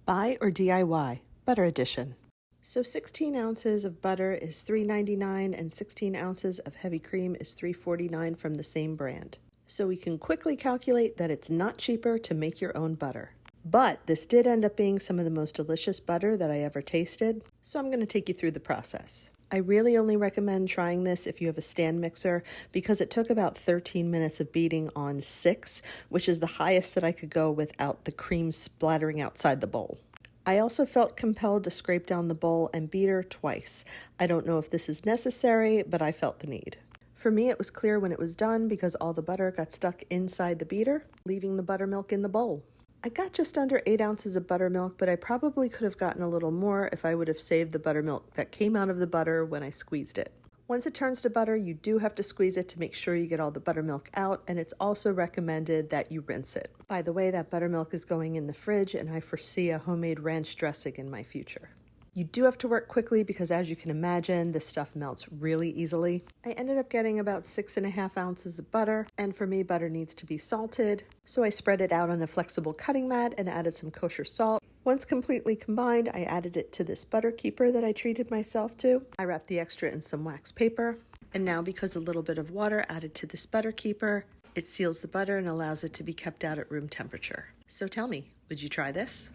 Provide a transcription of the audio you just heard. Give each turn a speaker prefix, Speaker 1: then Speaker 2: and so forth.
Speaker 1: Buy or DIY, Butter Edition. So 16 ounces of butter is $3.99 and 16 ounces of heavy cream is $3.49 from the same brand. So we can quickly calculate that it's not cheaper to make your own butter. But this did end up being some of the most delicious butter that I ever tasted, so I'm going to take you through the process. I really only recommend trying this if you have a stand mixer because it took about 13 minutes of beating on 6, which is the highest that I could go without the cream splattering outside the bowl. I also felt compelled to scrape down the bowl and beat her twice. I don't know if this is necessary, but I felt the need. For me, it was clear when it was done because all the butter got stuck inside the beater, leaving the buttermilk in the bowl. I got just under 8 ounces of buttermilk, but I probably could have gotten a little more if I would have saved the buttermilk that came out of the butter when I squeezed it. Once it turns to butter, you do have to squeeze it to make sure you get all the buttermilk out, and it's also recommended that you rinse it. By the way, that buttermilk is going in the fridge, and I foresee a homemade ranch dressing in my future. You do have to work quickly because, as you can imagine, this stuff melts really easily. I ended up getting about 6.5 ounces of butter, and for me, butter needs to be salted. So I spread it out on a flexible cutting mat and added some kosher salt. Once completely combined, I added it to this butter keeper that I treated myself to. I wrapped the extra in some wax paper, and now because a little bit of water added to this butter keeper, it seals the butter and allows it to be kept out at room temperature. So tell me, would you try this?